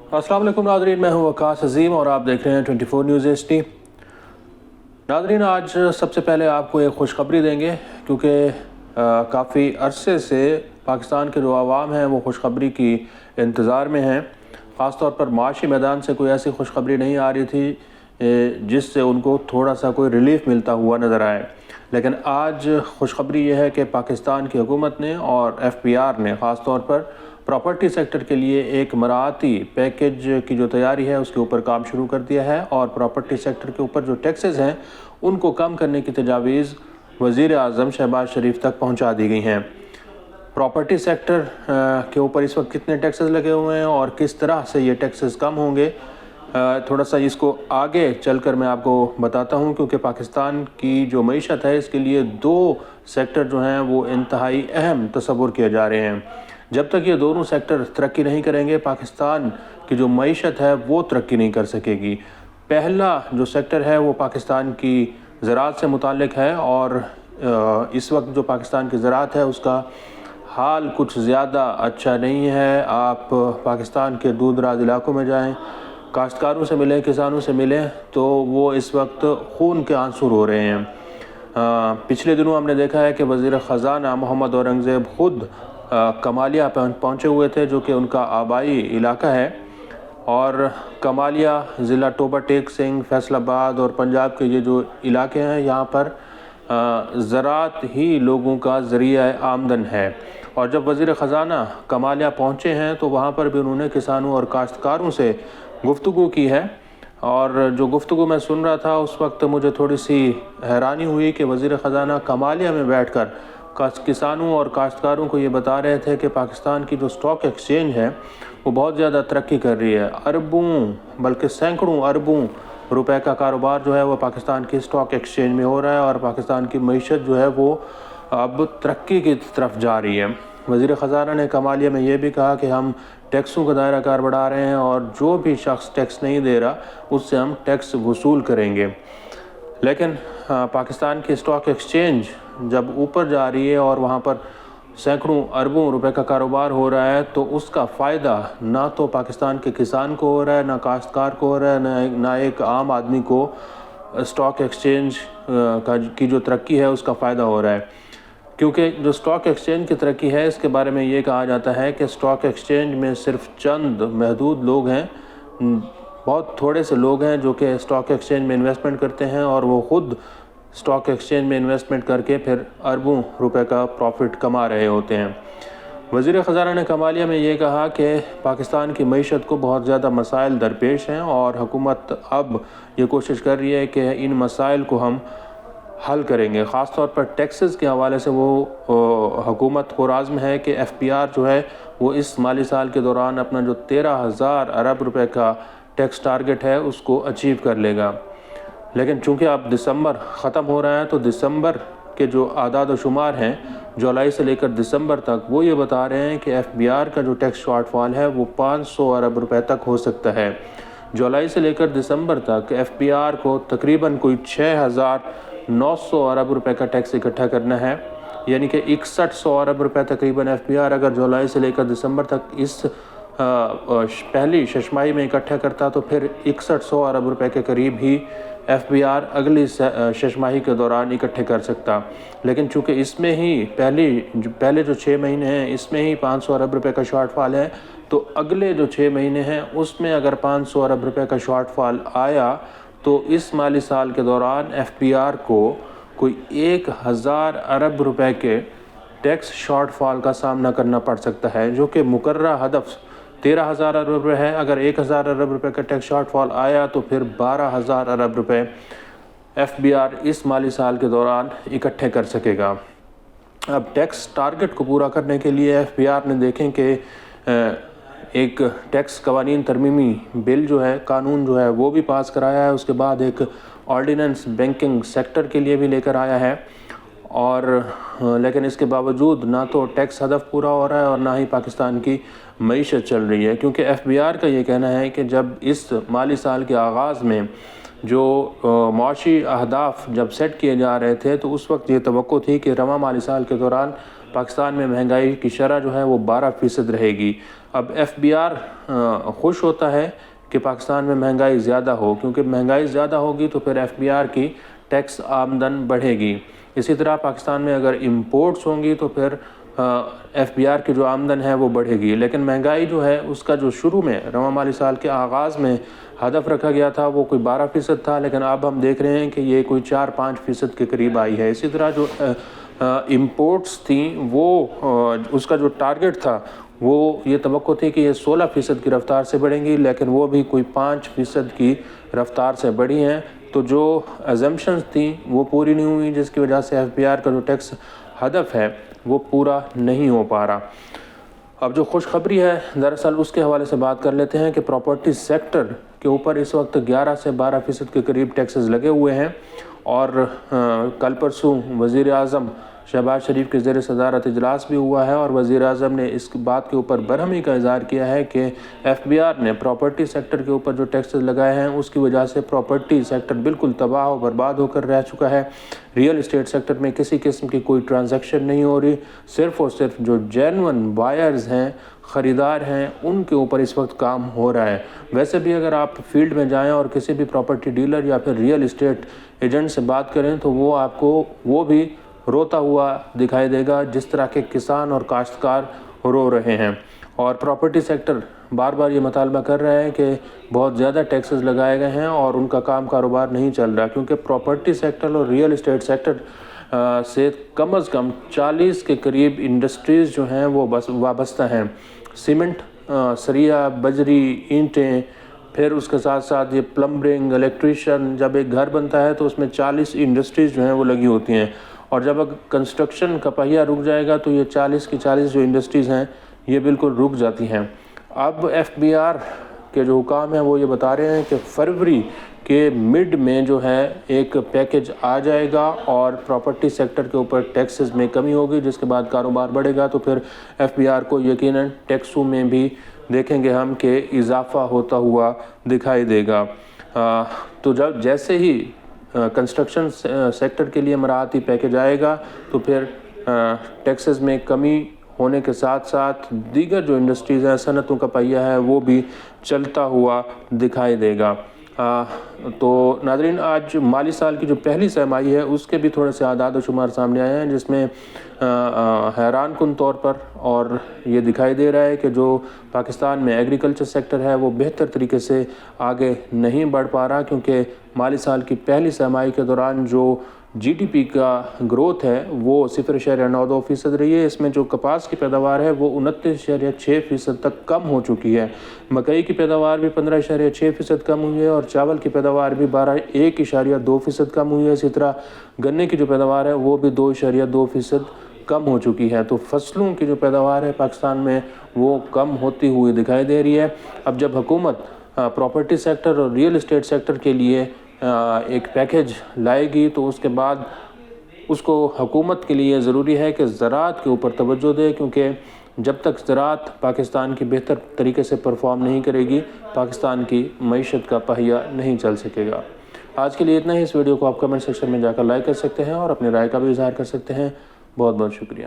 अस्सलाम वालेकुम नाज़रीन, मैं हूं वकास अजीम और आप देख रहे हैं 24 न्यूज़ HD। नाज़रीन, आज सबसे पहले आपको एक खुशखबरी देंगे क्योंकि काफ़ी अरसे से पाकिस्तान के जो आवाम हैं वो खुशखबरी की इंतज़ार में हैं। ख़ास तौर पर माशी मैदान से कोई ऐसी खुशखबरी नहीं आ रही थी जिससे उनको थोड़ा सा कोई रिलीफ़ मिलता हुआ नज़र आए। लेकिन आज खुशखबरी ये है कि पाकिस्तान की हुकूमत ने और FBR ने ख़ास तौर पर प्रॉपर्टी सेक्टर के लिए एक मराती पैकेज की जो तैयारी है उसके ऊपर काम शुरू कर दिया है और प्रॉपर्टी सेक्टर के ऊपर जो टैक्सेस हैं उनको कम करने की तजावीज़ वज़ीर आज़म शहबाज शरीफ तक पहुंचा दी गई हैं। प्रॉपर्टी सेक्टर के ऊपर इस वक्त कितने टैक्सेस लगे हुए हैं और किस तरह से ये टैक्सेस कम होंगे, थोड़ा सा इसको आगे चलकर मैं आपको बताता हूं, क्योंकि पाकिस्तान की जो मईशत है इसके लिए दो सेक्टर जो हैं वो इंतहाई अहम तस्वुर किए जा रहे हैं। जब तक ये दोनों सेक्टर तरक्की नहीं करेंगे पाकिस्तान की जो मईशत है वो तरक्की नहीं कर सकेगी। पहला जो सेक्टर है वो पाकिस्तान की ज़राअत से मुताल्लिक है और इस वक्त जो पाकिस्तान की ज़राअत है उसका हाल कुछ ज़्यादा अच्छा नहीं है। आप पाकिस्तान के दूर दराज इलाकों में जाएं, काश्तकारों से मिलें, किसानों से मिलें तो वो इस वक्त खून के आंसू रो रहे हैं। पिछले दिनों हमने देखा है कि वज़ीर ख़ज़ाना मोहम्मद औरंगज़ेब ख़ुद कमालिया पहुँचे हुए थे जो कि उनका आबाई इलाका है, और कमालिया ज़िला टोबा टेक सिंह, फैसलाबाद और पंजाब के ये जो इलाके हैं यहाँ पर ज़राअत ही लोगों का ज़रिया आमदन है। और जब वज़ीर ख़ज़ाना कमालिया पहुँचे हैं तो वहाँ पर भी उन्होंने किसानों और काश्तकारों से गुफ्तगू की है, और जो गुफ्तगू मैं सुन रहा था उस वक्त मुझे थोड़ी सी हैरानी हुई कि वज़ीर ख़ज़ाना कमालिया में बैठकर किसानों और काश्तकारों को ये बता रहे थे कि पाकिस्तान की जो स्टॉक एक्सचेंज है वो बहुत ज़्यादा तरक्की कर रही है। अरबों बल्कि सैकड़ों अरबों रुपए का कारोबार जो है वो पाकिस्तान की स्टॉक एक्सचेंज में हो रहा है और पाकिस्तान की मईशत जो है वो अब तरक्की की तरफ जा रही है। वज़ीर ख़ज़ाना ने कमालिया में ये भी कहा कि हम टैक्सों का दायरा कार बढ़ा रहे हैं और जो भी शख्स टैक्स नहीं दे रहा उससे हम टैक्स वसूल करेंगे। लेकिन पाकिस्तान की स्टॉक एक्सचेंज जब ऊपर जा रही है और वहाँ पर सैकड़ों अरबों रुपए का कारोबार हो रहा है तो उसका फ़ायदा ना तो पाकिस्तान के किसान को हो रहा है, ना काश्तकार को हो रहा है, ना एक आम आदमी को स्टॉक एक्सचेंज की जो तरक्की है उसका फ़ायदा हो रहा है। क्योंकि जो स्टॉक एक्सचेंज की तरक्की है इसके बारे में ये कहा जाता है कि स्टॉक एक्सचेंज में सिर्फ चंद महदूद लोग हैं, बहुत थोड़े से लोग हैं जो कि स्टॉक एक्सचेंज में इन्वेस्टमेंट करते हैं और वो ख़ुद स्टॉक एक्सचेंज में इन्वेस्टमेंट करके फिर अरबों रुपए का प्रॉफिट कमा रहे होते हैं। वज़ीर ख़ज़ाना ने कमालिया में ये कहा कि पाकिस्तान की मईशत को बहुत ज़्यादा मसाइल दरपेश हैं और हुकूमत अब ये कोशिश कर रही है कि इन मसाइल को हम हल करेंगे। ख़ास तौर पर टैक्सेस के हवाले से वो हुकूमत पुरआज़्म है कि FBR जो है वो इस माली साल के दौरान अपना जो 13,000 अरब रुपए का टैक्स टारगेट है उसको अचीव कर लेगा। लेकिन चूँकि अब दिसंबर ख़त्म हो रहा है तो दिसंबर के जो आदाद व शुमार हैं जुलाई से लेकर दिसंबर तक वो ये बता रहे हैं कि FBR का जो टैक्स शॉर्टफॉल है वो 500 अरब रुपए तक हो सकता है। जुलाई से लेकर दिसंबर तक FBR को तकरीबन कोई 6,900 अरब रुपए का टैक्स इकट्ठा करना है, यानी कि 6100 अरब रुपए तकरीबन FBR अगर जुलाई से लेकर दिसंबर तक इस पहली शशमाही में इकट्ठा करता तो फिर 6100 अरब रुपए के करीब ही FBR अगली शशमाही के दौरान इकट्ठे कर सकता। लेकिन चूँकि इसमें ही पहले जो 6 महीने हैं इसमें ही 500 अरब रुपए का शॉर्टफॉल है, तो अगले जो 6 महीने हैं उसमें अगर 500 अरब रुपए का शॉर्टफॉल आया तो इस माली साल के दौरान FBR को कोई 1000 अरब रुपए के टैक्स शॉर्टफॉल का सामना करना पड़ सकता है, जो कि मुकर्रर हदफ 13,000 अरब रुपये है। अगर 1,000 अरब रुपये का टैक्स शॉर्टफॉल आया तो फिर 12,000 अरब रुपये FBR इस माली साल के दौरान इकट्ठे कर सकेगा। अब टैक्स टारगेट को पूरा करने के लिए FBR ने देखें कि एक टैक्स कवानीन तरमीमी बिल जो है, कानून जो है वो भी पास कराया है। उसके बाद एक ऑर्डिनेंस बैंकिंग सेक्टर के लिए भी लेकर आया है, और लेकिन इसके बावजूद ना तो टैक्स हदफ पूरा हो रहा है और ना ही पाकिस्तान की मईशत चल रही है। क्योंकि FBR का ये कहना है कि जब इस माली साल के आगाज़ में जो माशी अहदाफ जब सेट किए जा रहे थे तो उस वक्त ये तवक्को थी कि रवां माली साल के दौरान पाकिस्तान में महंगाई की शरह जो है वो 12% रहेगी। اب FBR خوش ہوتا ہے کہ پاکستان میں مہنگائی زیادہ ہو، کیونکہ مہنگائی زیادہ ہوگی تو پھر FBR کی ٹیکس آمدن بڑھے گی۔ اسی طرح پاکستان میں اگر امپورٹس ہوں گی تو پھر FBR کی جو آمدن ہے وہ بڑھے گی۔ لیکن مہنگائی جو ہے اس کا جو شروع میں رواں مالی سال کے آغاز میں ہدف رکھا گیا تھا وہ کوئی 12% تھا، لیکن اب ہم دیکھ رہے ہیں کہ یہ کوئی 4-5% کے قریب آئی ہے۔ اسی طرح جو امپورٹس تھیں وہ اس کا جو ٹارگٹ تھا وہ یہ توقع تھی کہ یہ 16% کی رفتار سے بڑھیں گی، لیکن وہ بھی کوئی 5% کی رفتار سے بڑھی ہیں۔ تو جو ایزمپشنز تھیں وہ پوری نہیں ہوئی، جس کی وجہ سے FBR کا جو ٹیکس ہدف ہے وہ پورا نہیں ہو پا رہا۔ اب جو خوشخبری ہے دراصل اس کے حوالے سے بات کر لیتے ہیں کہ پراپرٹی سیکٹر کے اوپر اس وقت 11 سے 12% کے قریب ٹیکسز لگے ہوئے ہیں، اور کل پرسوں وزیر اعظم شہباز شریف کے زیر صدارت اجلاس بھی ہوا ہے، اور وزیر اعظم نے اس بات کے اوپر برہمی کا اظہار کیا ہے کہ FBR نے پراپرٹی سیکٹر کے اوپر جو ٹیکسز لگائے ہیں اس کی وجہ سے پراپرٹی سیکٹر بالکل تباہ و برباد ہو کر رہ چکا ہے۔ ریئل اسٹیٹ سیکٹر میں کسی قسم کی کوئی ٹرانزیکشن نہیں ہو رہی، صرف اور صرف جو جینون بائرز ہیں، خریدار ہیں، ان کے اوپر اس وقت کام ہو رہا ہے۔ ویسے بھی اگر آپ فیلڈ میں جائیں اور کسی بھی پراپرٹی ڈیلر یا پھر ریئل اسٹیٹ ایجنٹ سے بات کریں تو وہ آپ کو وہ بھی روتا ہوا دکھائی دے گا جس طرح کے کسان اور کاشتکار رو رہے ہیں۔ اور پراپرٹی سیکٹر بار بار یہ مطالبہ کر رہا ہے کہ بہت زیادہ ٹیکسز لگائے گئے ہیں اور ان کا کاروبار نہیں چل رہا، کیونکہ پراپرٹی سیکٹر اور ریئل اسٹیٹ سیکٹر سے کم از کم 40 کے قریب انڈسٹریز جو ہیں وہ وابستہ ہیں۔ سیمنٹ، سریہ، بجری، اینٹیں، پھر اس کے ساتھ ساتھ یہ پلمبرنگ، الیکٹریشین، جب ایک گھر بنتا ہے تو اس میں 40 انڈسٹریز جو ہیں وہ لگی ہوتی ہیں، اور جب کنسٹرکشن کا پہیہ رک جائے گا تو یہ 40 کی 40 جو انڈسٹریز ہیں یہ بالکل رک جاتی ہیں۔ اب FBR کے جو حکام ہیں وہ یہ بتا رہے ہیں کہ فروری کے مڈ میں جو ہے ایک پیکج آ جائے گا اور پراپرٹی سیکٹر کے اوپر ٹیکسز میں کمی ہوگی، جس کے بعد کاروبار بڑھے گا تو پھر FBR کو یقیناً ٹیکسوں میں بھی دیکھیں گے ہم کہ اضافہ ہوتا ہوا دکھائی دے گا۔ تو جیسے ہی کنسٹرکشن سیکٹر کے لیے مراعاتی پیکج آئے گا تو پھر ٹیکسز میں کمی ہونے کے ساتھ ساتھ دیگر جو انڈسٹریز ہیں، صنعتوں کا پہیہ ہے، وہ بھی چلتا ہوا دکھائی دے گا۔ تو ناظرین، آج مالی سال کی جو پہلی سرمائی ہے اس کے بھی تھوڑے سے اعداد و شمار سامنے آئے ہیں، جس میں حیران کن طور پر اور یہ دکھائی دے رہا ہے کہ جو پاکستان میں ایگریکلچر سیکٹر ہے وہ بہتر طریقے سے آگے نہیں بڑھ پا رہا، کیونکہ مالی سال کی پہلی سرمائی کے دوران جو GDP کا گروتھ ہے وہ 0.92% رہی ہے۔ اس میں جو کپاس کی پیداوار ہے وہ 29.6% تک کم ہو چکی ہے، مکئی کی پیداوار بھی 15.6% کم ہوئی ہے، اور چاول کی پیداوار بھی 1.2% کم ہوئی ہے۔ اسی طرح گنے کی جو پیداوار ہے وہ بھی 2.2% کم ہو چکی ہے۔ تو فصلوں کی جو پیداوار ہے پاکستان میں وہ کم ہوتی ہوئی دکھائی دے رہی ہے۔ اب جب حکومت پراپرٹی سیکٹر اور ریئل اسٹیٹ سیکٹر کے لیے ایک پیکج لائے گی تو اس کے بعد اس کو حکومت کے لیے ضروری ہے کہ زراعت کے اوپر توجہ دے، کیونکہ جب تک زراعت پاکستان کی بہتر طریقے سے پرفارم نہیں کرے گی پاکستان کی معیشت کا پہیہ نہیں چل سکے گا۔ آج کے لیے اتنا ہی۔ اس ویڈیو کو آپ کمنٹ سیکشن میں جا کر لائک کر سکتے ہیں اور اپنی رائے کا بھی اظہار کر سکتے ہیں۔ بہت بہت شکریہ۔